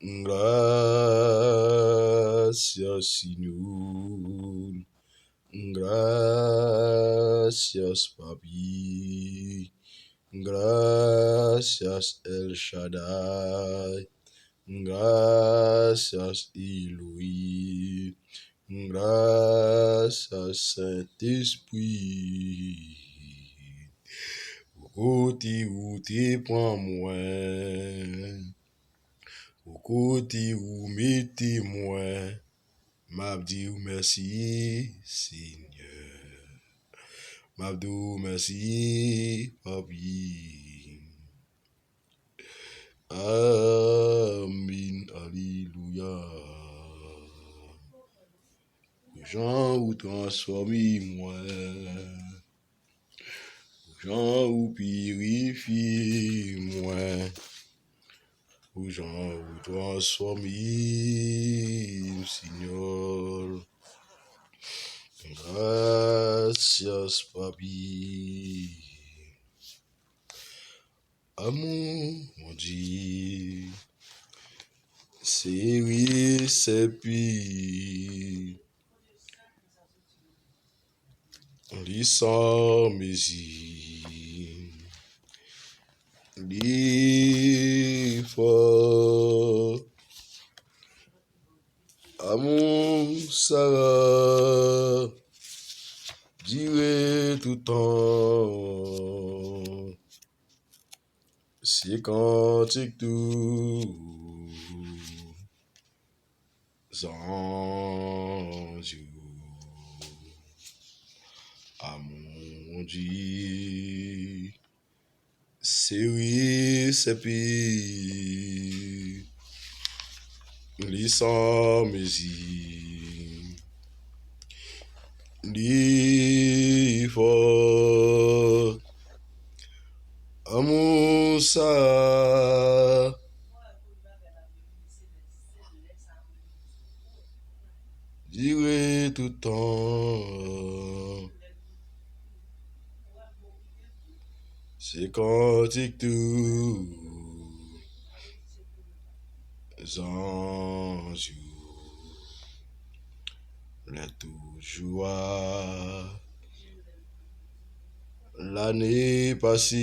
Gracias, Señor. Gracias, Papi. Gracias, El Shaddai. Gracias, Elohim. Gracias, Saint-Esprit. Ou t'y prends moi. Ou mettez moi. M'abdi ou merci, Seigneur. M'abdi ou merci, Papi. Amen, Alléluia. Jean ou transforme moi. Jean ou purifie moi. Jean ou transforme, Seigneur. Gracias, Papi. Amour, mon Dieu. C'est oui, c'est puis. Lis sans mesure. Lis fort. Amour, ça dirait tout temps. C'est cantique tout anges à mon Dieu. C'est oui, c'est puis les sans mesure, les forts, amour ça, dirait tout temps, c'est cantique tout anges. La toujours l'année passée,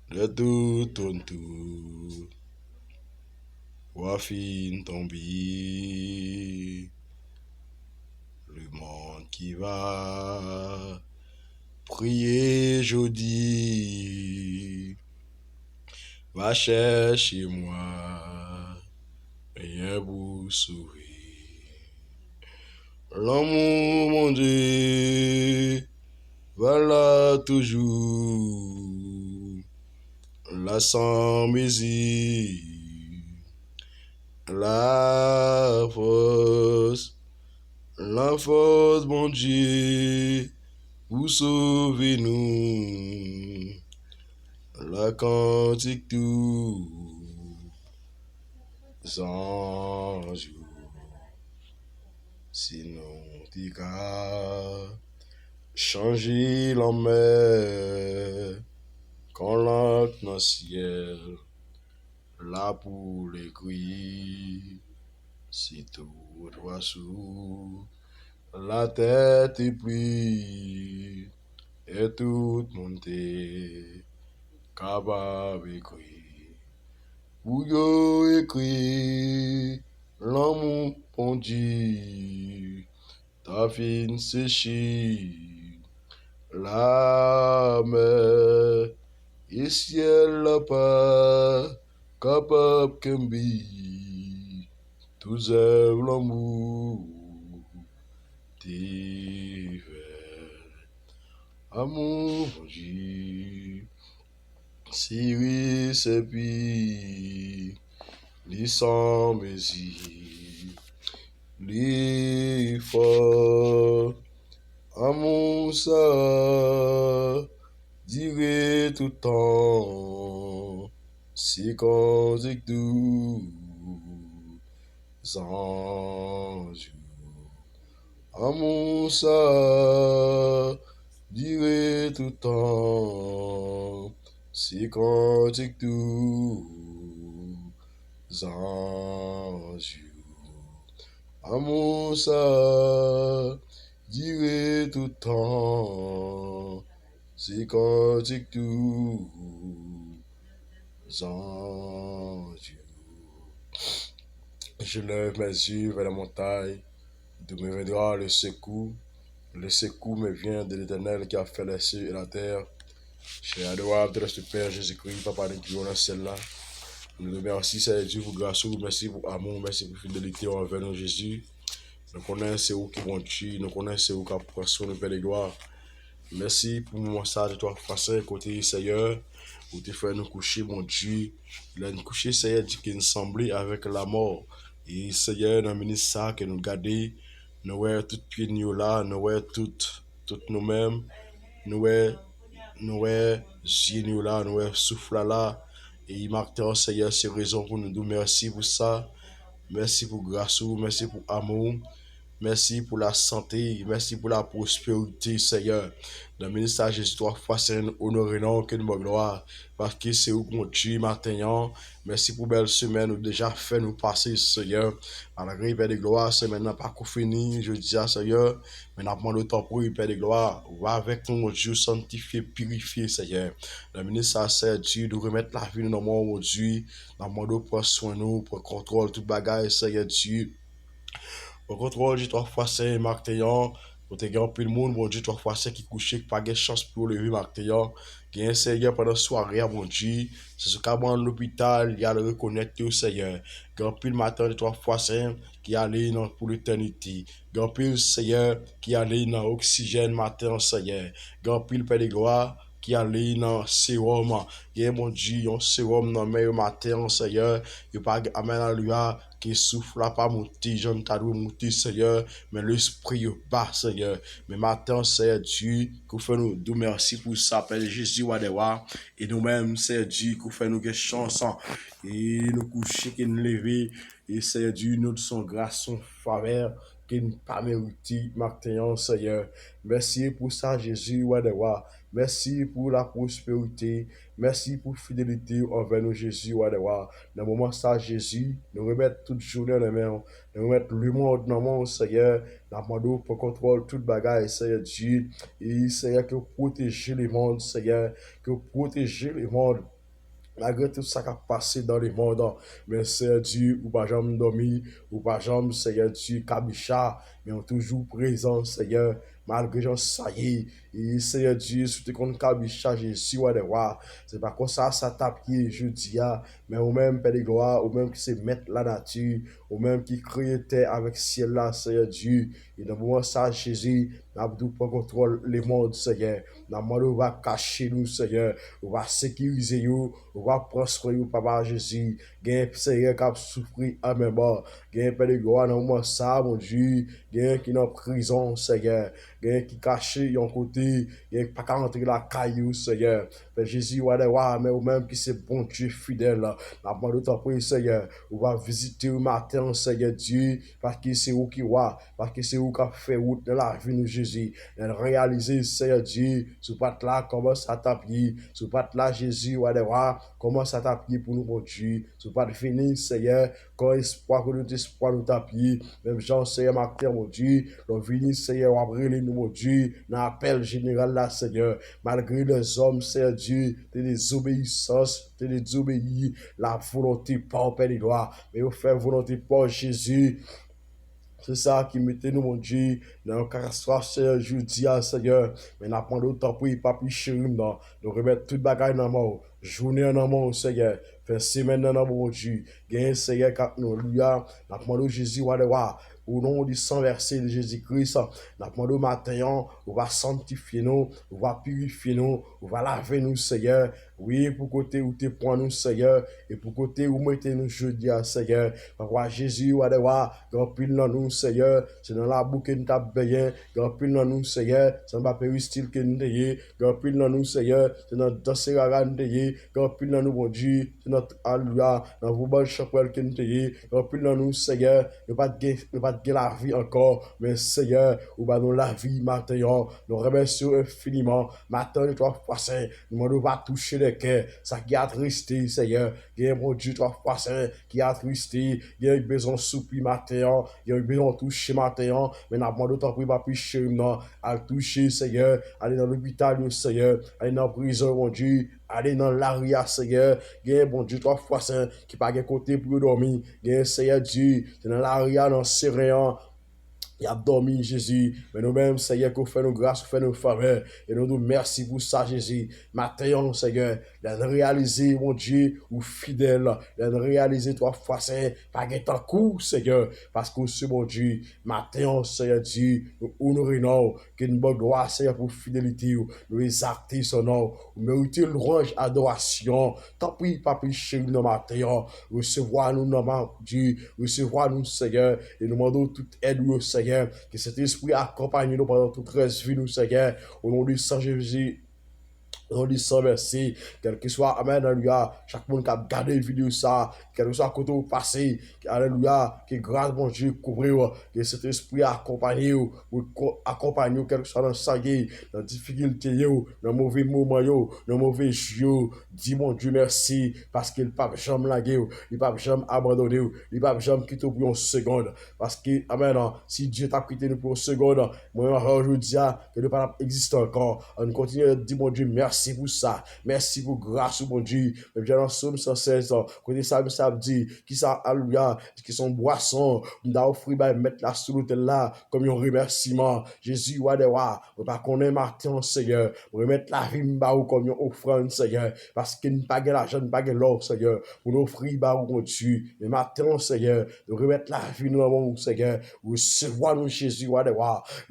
le tout tourne tout, wa fin tombé, le monde qui va prier jeudi, va chercher moi, rien pour sauver. L'amour, mon Dieu, va là toujours, la sans mesure, la force, mon Dieu, pour sauver nous, la cantique tous anges. Sinon, t'y qu'à changer la mer, quand l'encre dans le ciel, là pour les cris, si tout doit sous la tête est prise, et tout monté, capable d'écrire. Pour yo écrit, l'amour pondu, ta fin séchée, la mer, et ciel là pas, capable qu'embie, tous œuvres l'amour, divers, amour pondu, si oui c'est puis, les sans mesure, les forts, amour ça, dirait tout temps, c'est quand c'est tout, anges, amour ça, dirait tout temps, si cantique tous anges. Amour ça, dirait tout temps, si cantique tous anges. Je lève mes yeux vers la montagne, d'où me viendra le secours. Le secours me vient de l'Éternel qui a fait les cieux et la terre. Cher adorable de notre Père Jésus-Christ, Papa de qui on a celle-là. Nous te remercions, Seigneur Dieu, pour grâce, merci pour amour, merci pour fidélité envers nous, Jésus. Nous connaissons c'est où qui vont tuer, nous connaissons c'est où qui prend soin de Père de gloire. Merci pour mon message de toi, Français, côté Seigneur, où tu fais nous coucher, mon Dieu. Là, nous coucher, Seigneur Dieu, qui nous semblait avec la mort. Et Seigneur, dans le ministère que nous gardons, nous voyons tout pied nous là, nous voyons tout nous-mêmes, nous voyons yeux nous là, nous voyons souffle là. Et il marque, Seigneur, c'est raison pour nous dire merci pour ça. Merci pour grâce, merci pour amour. Merci pour la santé, merci pour la prospérité, Seigneur. Dans le ministère Jésus, trois fois, c'est un honneur et non que nous gloire. Parce que c'est où qu'on Dieu maintenant. Merci pour belle semaine, nous déjà fait nous passer, Seigneur. Malgré Père de gloire, semaine n'a pas fini, je dis à Seigneur. Mais n'a pas le temps pour Père de gloire. Va avec nous, mon Dieu, sanctifié, purifié, Seigneur. Dans le ministère, c'est Dieu, de remettre la vie dans le monde, mon Dieu. Dans le monde, prends soin de nous, pour contrôle toute bagaille, Seigneur Dieu. Au contrôle, j'ai trois fois c'est Marc Taillon. Pour te gagner plus de monde, bon Dieu, trois fois c'est qui couche, qui pas de chance pour lever Marc Taillon. Qui est un Seigneur pendant la soirée, mon Dieu. C'est ce qu'a dans l'hôpital, il y a le reconnaître au Seigneur. Gagne plus le matin de trois fois c'est qui allait pour l'éternité. Gagne plus le Seigneur qui allait dans l'oxygène matin, Seigneur. Gagne plus le Père de gloire qui allait dans sérum. Gagne mon Dieu, un sérum dans le matin, Seigneur. Il pas amen à lui qui souffle là pas monter, je ne t'ai monter, Seigneur, mais l'esprit est bas, Seigneur. Mais maintenant, Seigneur Dieu, qu'on fait nous deux merci pour ça, Père Jésus, Wadewa, et nous-mêmes, Seigneur Dieu, qu'on fait nous des chansons, et nous coucher, qui nous lever, et Seigneur Dieu, nous son grâce, son faveur, qui ne pas mérité, maintenant, Seigneur. Merci pour ça, Jésus, Wadewa. Merci pour la prospérité. Merci pour la fidélité envers nous, Jésus, Wadewa. Dans le moment ça, Jésus, nous remettre toute journée dans les mains, nous remettre le monde dans le monde, Seigneur. Nous demandons pour contrôle toute bagaille, Seigneur Dieu. Et Seigneur, que vous protégez les mondes, Seigneur. Que vous protégez les mondes. Malgré tout ça qui a passé dans le monde, mais Seigneur Dieu, ou pas jamais dormi, ou pas jamais, Seigneur Dieu, Kabicha, mais on est toujours présent, Seigneur, malgré j'en ça y est, et Seigneur Dieu, si tu comptes Kabicha, Jésus, ouais, c'est pas comme ça t'a pied, je dis, mais au même Père de gloire, au même qui se met la nature, au même qui crée terre avec ciel là, Seigneur Dieu, et dans le moment ça, Jésus, nous pour contrôle les mondes, Seigneur, dans le monde, on va cacher nous, Seigneur, on va sécuriser nous, on va prospérer, Papa Jésus, gain Seigneur qui a souffert à mes morts, gain Père de gloire dans le moment ça, mon Dieu, gain qui est en prison, Seigneur, gain qui caché en côté, gain pas qu'à rentrer la caillou, Seigneur, Père Jésus, mais ou même qui c'est bon Dieu fidèle, la demande de prier, Seigneur, on va visiter le matin, Seigneur Dieu, parce que c'est où qui va, parce que c'est où qui a fait route dans la vie de Jésus, et réaliser, Seigneur Dieu, ce pas là, comment ça t'appuie, ce pas là, Jésus, comment ça t'appuie pour nous, mon Dieu, ce pas fini, Seigneur, quand espoir que nous espoir nous t'appuie, même Jean, Seigneur, Martin, mon Dieu, l'on vini, Seigneur, après nous, mon Dieu, dans l'appel général là, Seigneur, malgré les hommes, Seigneur Dieu, de désobéissance, de désobéir, la volonté pas au Père de gloire, mais au faire volonté pas Jésus. C'est ça qui mettait nous, mon Dieu, dans le catastrophe, Seigneur, je dis à Seigneur, mais n'a pas d'autre pour y pas plus chéri, non, de remettre toute bagaille dans la mort, journée dans la mort, Seigneur, faire semaine dans la mort, mon Dieu, gagner Seigneur, quand nous, lui, n'a pas demandé Jésus, au nom du sang versé de Jésus-Christ, n'a pas demandé matin, on va sanctifier nous, on va purifier nous, on va laver nous, Seigneur, oui, pour côté où tu prends nous, Seigneur, et pour côté où mettez nous jeudi, Seigneur, papa Jésus, grand pile dans nous, Seigneur, c'est dans la boucle que nous t'avons bien, grand pile dans nous, Seigneur, c'est dans la péristyle que nous t'ayons, grand pile dans nous, Seigneur, c'est dans le serrara nous t'ayons, grand pile dans nous, mon Dieu, c'est notre alluia, dans vos bonnes chapelles que nous t'ayons, grand pile dans nous, Seigneur, ne pas de la vie encore, mais Seigneur, ou pas dans la vie, matin, encore. Nous remercions infiniment. Matin, trois fois saint. Nous demandons pas toucher les cœurs. Ça qui a attristé, Seigneur. Il y a mon Dieu, trois fois saint, qui a attristé. Il y a besoin de souper matin. Il y a besoin de toucher matin. Mais nous demandons tant pis, pas plus chez nous. À toucher, Seigneur. Aller dans l'hôpital, Seigneur. Aller dans la prison, mon Dieu. Aller dans l'aria, Seigneur. Il y a bon Dieu, trois fois saint, qui pas de côté pour dormir. Il y a un Seigneur Dieu. C'est dans l'aria, dans le séréan. Il a dormi, Jésus. Mais nous-mêmes, Seigneur, qu'on fait nos grâces, qu'on fait nos faveurs. Et nous nous merci pour ça, Jésus. Matin, Seigneur, de réaliser, mon Dieu, ou fidèle, de réaliser trois fois, Seigneur, pas qu'un temps court, Seigneur, parce que c'est mon Dieu. Matin, Seigneur Dieu, nous honorons, qu'une bonne gloire, Seigneur, pour fidélité, nous exalter son nom, nous méritons louange, adoration. Tant pis, pas plus chez nous, matin, recevoir nous, mon Dieu, recevoir nous, Seigneur, et nous demandons toute aide, Seigneur. Que cet esprit accompagne nous pendant toute la vie, nous, Seigneur. Au nom du Saint Jésus. On dit sans merci, quel que soit, amen, alléluia, chaque monde qui a gardé une vidéo ça, quel que soit côté au passé, alléluia, que grâce, mon Dieu, couvrir, que cet esprit accompagne ou accompagne, quel que soit dans le sang, dans la difficulté, dans le mauvais moment, dans le mauvais jour, dis mon Dieu merci, parce qu'il ne peut pas jamais laguer, il ne peut pas jamais abandonner, il ne peut pas jamais quitter pour une seconde, parce que, amen, si Dieu t'a quitté pour une seconde, moi, je dis que ne pas exister encore, on continue à dire, mon Dieu, merci pour ça. Merci pour grâce, mon Dieu. Même dans Somme 116, côté ça, ça dit, qui ça, alléluia, qui sont boissons, nous avons offert, mettre la sous l'autel là, comme un remerciement. Jésus, ouais, on va qu'on est matin, Seigneur. On remettre la vie, comme une offrande, Seigneur. Parce qu'il n'y a pas l'argent, pas l'or, Seigneur. Pour nous offrir, mon Dieu. Mais matin, Seigneur, nous remettre la vie, nous, Seigneur. Recevoir nous, Jésus, ouais,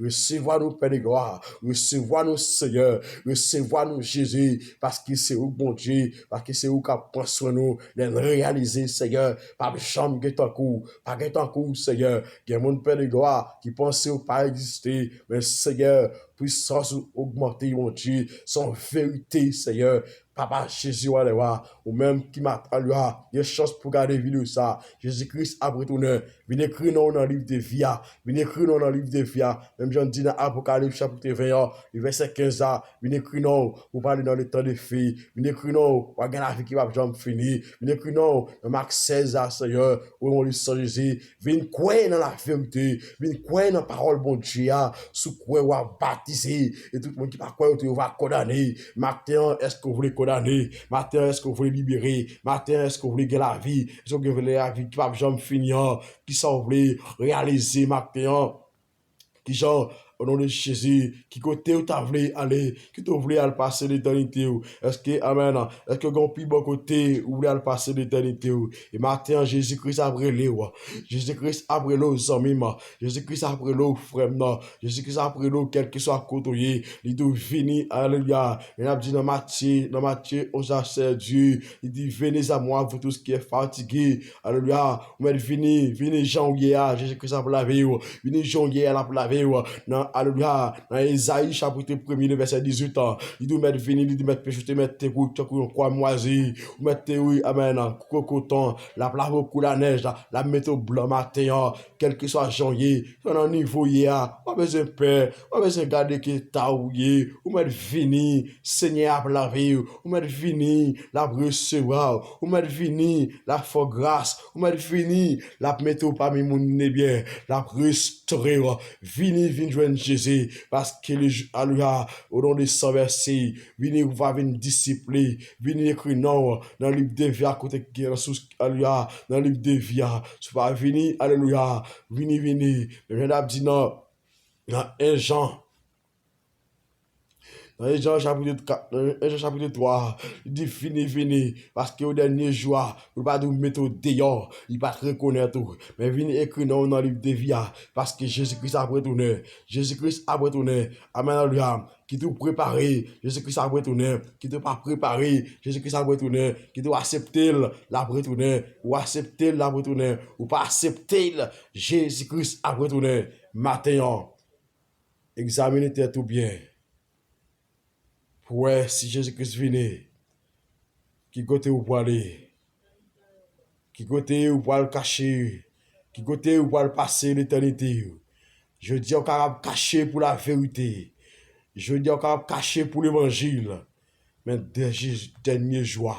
recevoir nous, Père de gloire. Recevoir nous, Seigneur. Recevoir nous, Jésus, parce que c'est où, bon Dieu, parce que c'est où qu'a prend soin nous, de réaliser, Seigneur, pas de chambre qui est en cours, pas qui est en cours, Seigneur, il y a mon Père de gloire qui pensait ou pas exister, mais Seigneur, puissance augmenter, mon Dieu, son vérité, Seigneur, Papa Jésus, alléluia, ou même qui m'a alléluia, il y a chance pour garder vidéo ça, Jésus-Christ a retourné, venez écrire dans le livre de vie, venez écrire dans le livre de vie, même Jean dit dans Apocalypse chapitre 20, le verset 15, venez écrire non, pour parler dans le temps de filles, venez écrire non, pour gagner la vie qui va jamais finir, venez écrire non, dans Marc 16, Seigneur, où on lit sans Jésus, venez croire dans la vérité, venez croire dans la parole bon Dieu, sous quoi on va baptiser, et tout le monde qui va croire, on va condamner, matin, est-ce que vous voulez condamner, matin, est-ce que vous voulez libérer, matin, est-ce que vous voulez gagner la vie, est-ce que vous voulez la vie qui va jamais finir, qui s'en voulez réaliser, matin, qui genre, au nom de Jésus, qui côté où t'as voulu aller, qui t'as voulu aller passer l'éternité, est-ce que, amen, est-ce que gon plus bon côté où voulez aller passer l'éternité, et matin, Jésus-Christ a brûlé, Jésus-Christ a brûlé aux amis, Jésus-Christ a brûlé aux frères, Jésus-Christ a brûlé quel que soit côté, il doit venir, alléluia, il a dit dans Matthieu, 11 Dieu, il dit, venez à moi, vous tous qui êtes fatigués, alléluia, vous venez Jean-Guéa, Jésus-Christ a lavé, venez Jean-Guéa, la lavé, alléluia, dans Isaïe chapitre 1er, le verset 18 ans, il doit mettre venir, il doit mettre péché, mettre tes coups, quoi moisi, mettre oui, amen, coton, la plave beaucoup la neige, la mettre au blanc matin, quel que soit janvier, on a un niveau hier, on a besoin de paix, on a besoin de garder qui t'a ouillé, ou mettre fini, Seigneur la vie, ou mettre fini, la recevoir, ou mettre fini, la fort grâce, ou mettre fini, la mettre parmi mon bien, la restaurer, vini joindre Jésus, parce que alléluia, au nom de son verset, vini va venir discipler, vini écrire non, dans le livre de vie à côté qui est sous, alléluia, dans le livre de vie, tu vas venir, alléluia, vini, mais je dit non, dans 1 Jean, dans Jean chapitre 3, il dit fini, parce que au dernier jour, il ne va pas nous mettre au dehors, il ne va pas te reconnaître, mais vini écrit dans le livre de vie, parce que Jésus-Christ a retourné, amen, alléluia, qui t'a préparé, Jésus-Christ a retourné, qui t'a pas préparé, Jésus-Christ a retourné, qui t'a accepté la retourné, ou accepté la retourné, ou pas accepté, Jésus-Christ a retourné, matin, examinez tout bien. Ouais, si Jésus-Christ venait, qui côté ou pour aller, qui côté ou pour le cacher, qui côté ou pour le passer l'éternité. Je dis encore caché pour la vérité. Je dis encore caché pour l'évangile. Mais dernier jour,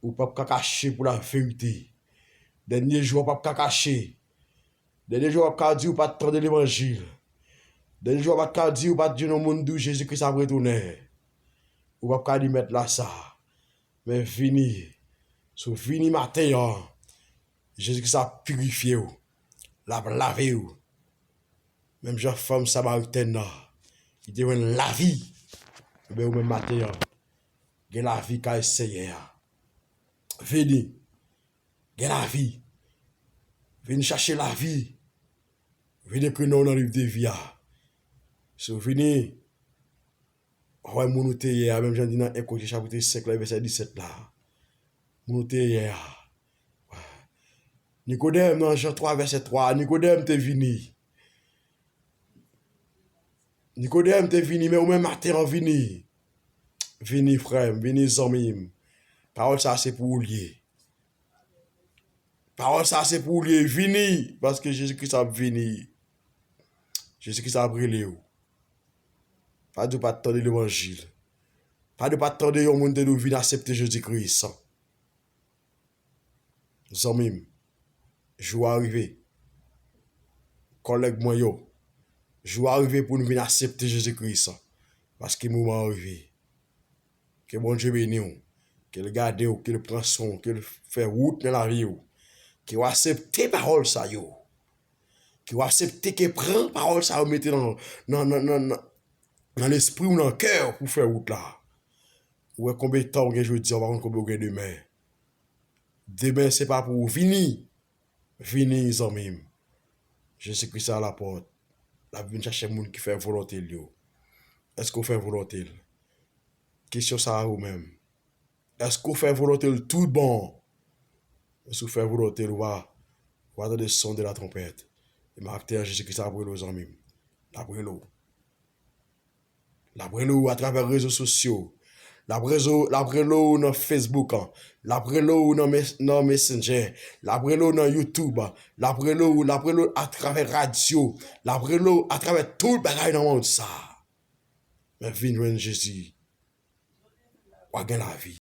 ou pas caché pour la vérité. Dernier jour, pas caché. Dernier jour, pas dire ou pas attendre l'évangile. Dernier jour, pas dire ou pas dire au monde d'où Jésus-Christ a retourné. Ou pas dire mettre là ça. Mais vini. So vini matin, Jésus-Christ a purifié ou. L'a lavé ou. Même jeune femme samaritaine, il dit la vie. Mais ou même matin, il la vie qu'a essayé. Vini. Il la vie. Vini chercher la vie. Vini que nous dans le livre de vie. So vini. Ouais, mon outé hier, même j'en dis dans 1 Corinthiens chapitre 5, verset 17 là. Mon outé hier. Nicodème, dans Jean 3, verset 3, Nicodème t'es vini. Nicodème t'es vini, mais au même matin en vini. Vini frère, vini zomim. Parole ça c'est pour lier. Parole ça c'est pour lier. Vini, parce que Jésus-Christ a vini. Jésus-Christ a brûlé. Pas de pas attendre l'évangile. Pas de pas attendre au monde de nous venir accepter Jésus-Christ. Zomim. Jour arrivé. Collègue moi yo. Jour arrivé pour nous venir accepter Jésus-Christ. Parce que moment arrivé. Que bon Dieu bénisse. Qu'il garde ou, qu'il prend son, qu'il fait route dans la vie ou. Qu'il accepte parole ça yo. Qu'il accepte que prend parole ça ou mettre dans l'esprit ou dans le cœur pour faire route là. Ou combien de temps je dis on va combien demain. Demain c'est pas pour venir. Venir zomim. Jésus-Christ à la porte. La vie chercher monde qui fait volonté yo. Est-ce qu'on fait volonté? Question ça à vous-même. Est-ce qu'on fait volonté tout bon? Est-ce qu'on fait volonté ou va entendre le son de la trompette? Et ma acteur Jésus-Christ a brûlé aux amis. La brûlé. La brûlé à travers les réseaux sociaux. La brûlé dans Facebook. La brûlé dans Messenger. La brûlé dans YouTube. La brûlé à travers radio. La brûlé à travers tout le bagage dans le monde ça. Mais viens Jésus. Ou la vie.